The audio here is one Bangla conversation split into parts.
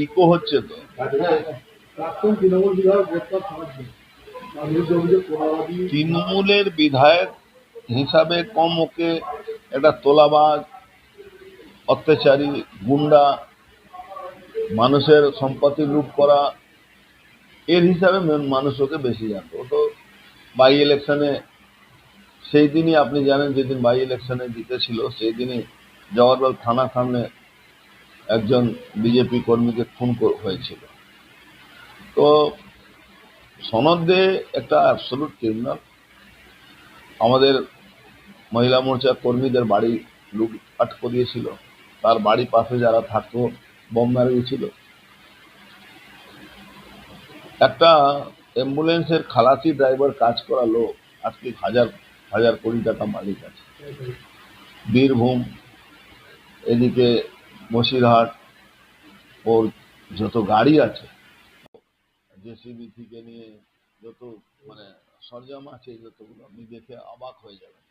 ইকো হচ্ছে তো। তৃণমূলের বিধায়ক হিসাবে কম ওকে একটা তোলাবাজ, অত্যাচারী, গুন্ডা, মানুষের সম্পত্তি লুট করা, এর হিসাবে মানুষ ওকে বেশি জানতো। ও তো বাই ইলেকশনে সেই দিনই আপনি জানেন, যেদিন বাই ইলেকশনে জিতেছিল সেই দিনই জওয়াহরলাল থানার সামনে একজন বিজেপি কর্মীকে খুন হয়েছিল। তো সনদ দে একটা অ্যাবসলুট ক্রিমিনাল। আমাদের মহিলা মোর্চা কর্মীদের বাড়ি লুটপাট করিয়েছিল, তার বাড়ি পাশে যারা থাকতো বোম মেরে দিয়েছিল। একটা অ্যাম্বুলেন্সের খালাসি ড্রাইভার কাজ করা লোক আজকে হাজার হাজার কোটি টাকা মালিক আছে। বীরভূম, এদিকে বসিরহাট, ওর যত গাড়ি আছে, জেসিবি থেকে নিয়ে যত মানে সরঞ্জাম আছে, যতগুলো আপনি দেখে অবাক হয়ে যাবেন।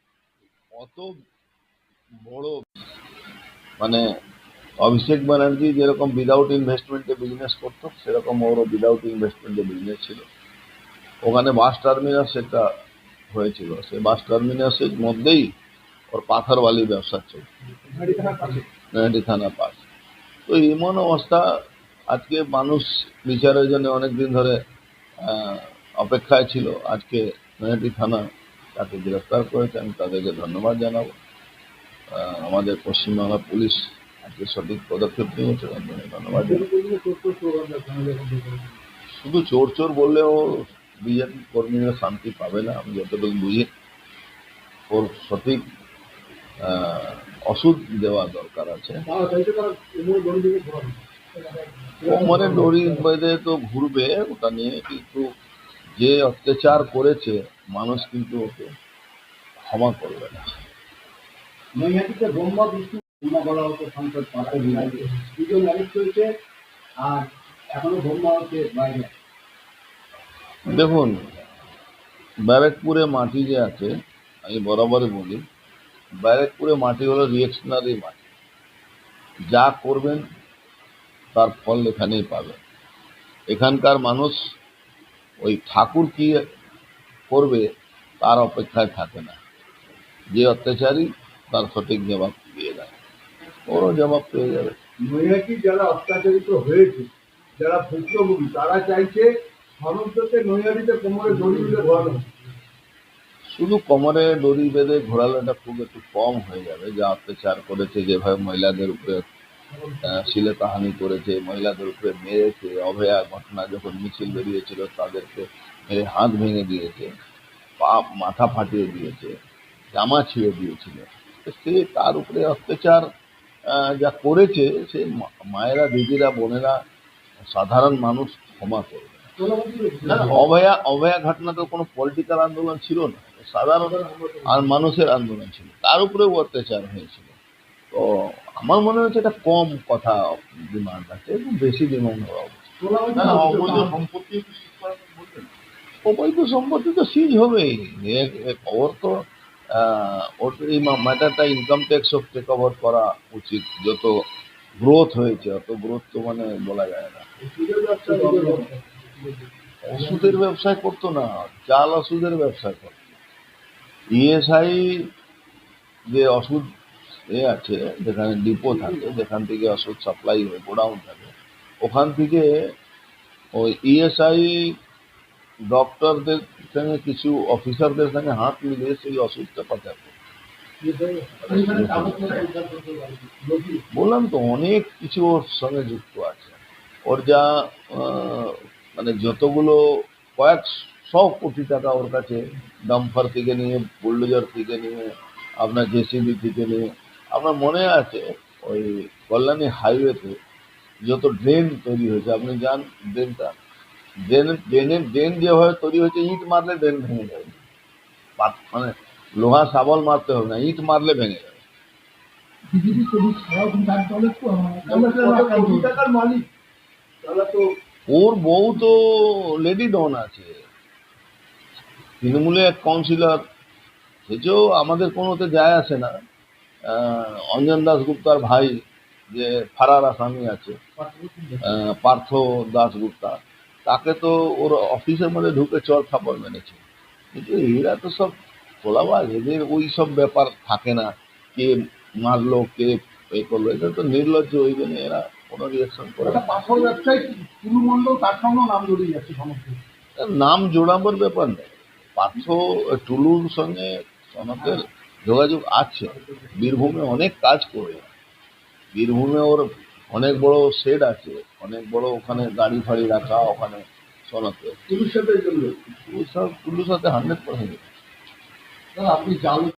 অত বড় মানে অভিষেক ব্যানার্জি যেরকম উইদাউট ইনভেস্টমেন্টে বিজনেস করতো, সেরকম ওরও উইদাউট ইনভেস্টমেন্টে বিজনেস ছিল। ওখানে বাস টার্মিনাস একটা হয়েছিল, সেই বাস টার্মিনাসের মধ্যেই ওর পাথরবালি ব্যবসা চলছে, নয়াডি থানা পাশ। তো এমন অবস্থা, আজকে মানুষ বিচারের জন্য অনেকদিন ধরে অপেক্ষায় ছিল। আজকে নয়াডি থানা তাকে গ্রেফতার করেছে, আমি তাদেরকে ধন্যবাদ জানাবো। আমাদের পশ্চিমবাংলা পুলিশ আজকে সঠিক পদক্ষেপ নিয়েছে, ধন্যবাদ জানাবো। শুধু চোর চোর বললেও বিজেপি কর্মীরা শান্তি পাবে না, আমি যতটুকু বুঝি। ওর সঠিক ওষুধ দেওয়া দরকার আছে। কোমরে দড়ি বেঁধে তো ঘুরবে, ওটা নিয়ে, কিন্তু যে অত্যাচার করেছে মানুষ কিন্তু ওকে ক্ষমা করবে না। দেখুন, ব্যারাকপুরে মাটি যে আছে, আমি বরাবরই বলি, ব্যারাকপুরে মাটি হলো রিয়েকশনারি মাটি। যা করবেন তার ফল এখানেই পাবেন। এখানকার মানুষ ওই ঠাকুর কি করবে তার অপেক্ষায় থাকে না। যে অত্যাচারী তার সঠিক জবাব দিয়ে দেয়, ওরও জবাব পেয়ে যাবে। নৈহাটি যারা অত্যাচারিত হয়েছে, যারা ভুক্তভোগী, তারা চাইছে সমস্তকে নৈহাটিতে কোমরে দড়ি বেঁধে ঘোরানো। শুধু কোমরে দড়ি বেঁধে ঘোরালোটা খুব একটু কম হয়ে যাবে। যা অত্যাচার করেছে, যেভাবে মহিলাদের উপরে শ্লীলতাহানি করেছে, মহিলাদের উপরে মেরেছে, অভয়া ঘটনা যখন মিছিল বেরিয়েছিল তাদেরকে মেরে হাত ভেঙে দিয়েছে, পা মাথা ফাটিয়ে দিয়েছে, জামা ছিঁড়ে দিয়েছিল, সে তার উপরে অত্যাচার যা করেছে, সে মায়েরা, দিদিরা, বোনেরা, সাধারণ মানুষ ক্ষমা করবে না। অভয়া ঘটনা তো কোনো পলিটিক্যাল আন্দোলন ছিল না, সাধারণ আর মানুষের আন্দোলন ছিল, তার উপরেও অত্যাচার হয়েছিল। তো আমার মনে হচ্ছে এটা কম কথা ডিমান্ড আছে, এবং বেশি ডিমান্ড হওয়া উচিত। অবৈধ সম্পত্তি তো সিজ হবেই। ওর তো ওর এই ম্যাটারটা ইনকাম ট্যাক্স টেক ওভার করা উচিত। যত গ্রোথ হয়েছে, অত গ্রোথ তো মানে বলা যায় না। ওষুধের ব্যবসায় করতো না, চাল ওষুধের ব্যবসা করতো। ইএসআই যে ওষুধ আছে, যেখানে ডিপো থাকে, যেখান থেকে ওষুধ সাপ্লাই হয়, গোডাউন থাকে, ওখান থেকে ওই ইএসআই ডক্টরদের সঙ্গে কিছু অফিসারদের সঙ্গে হাত মিলিয়ে সেই ওষুধটা পাচার করে। বললাম তো, অনেক কিছু ওর সঙ্গে যুক্ত আছে। ওর যা মানে যতগুলো কয়েকশো কোটি টাকা ওর কাছে, ডাম্পার থেকে নিয়ে, বুলডোজার থেকে নিয়ে, আপনার জেসিবি থেকে নিয়ে, আপনার মনে আছে ওই কল্যাণী হাইওয়েতে যত ড্রেন তৈরি হয়েছে, আপনি যান ড্রেনটা, ড্রেন যেভাবে তৈরি হয়েছে, ইট মারলে ড্রেন ভেঙে যাবে, মানে লোহা শাবল মারতে হবে না, ইট মারলে ভেঙে যাবে। ওর বউ তো লেডি ডন আছে, তৃণমূলে এক কাউন্সিলর, সেটাও আমাদের কোনোতে যায় আসে না। অঞ্জন দাশগুপ্তার ভাই যে ফারার আসামি আছে পার্থ দাসগুপ্তা, তাকে তো ওর অফিসের মধ্যে ঢুকে চর থাপড় মেরেছে। কিন্তু এরা তো সব তোলাবাজ, এদের ওই সব ব্যাপার থাকে না, কে মারলো কে এ করলো, এটা তো নির্লজ্জ, ওই জন্য এরা কোনো রিয়াকশন করে না। একটা পাথর ব্যবসায়ী টুলু মণ্ডল, তার সঙ্গেও নাম জড়িয়ে যাচ্ছে সমস্ত। নাম জোড়াবার ব্যাপার নেই, পার্থ টুলুর সঙ্গে সনকের যোগাযোগ আছে, বীরভূমে অনেক কাজ করে, বীরভূমে ওর অনেক বড় শেড আছে, অনেক বড় ওখানে গাড়ি ফাড়ি রাখা ওখানে সনকের। টুলুর সাথে জড়িয়ে। টুলুর সাথে 100% আপনি জাল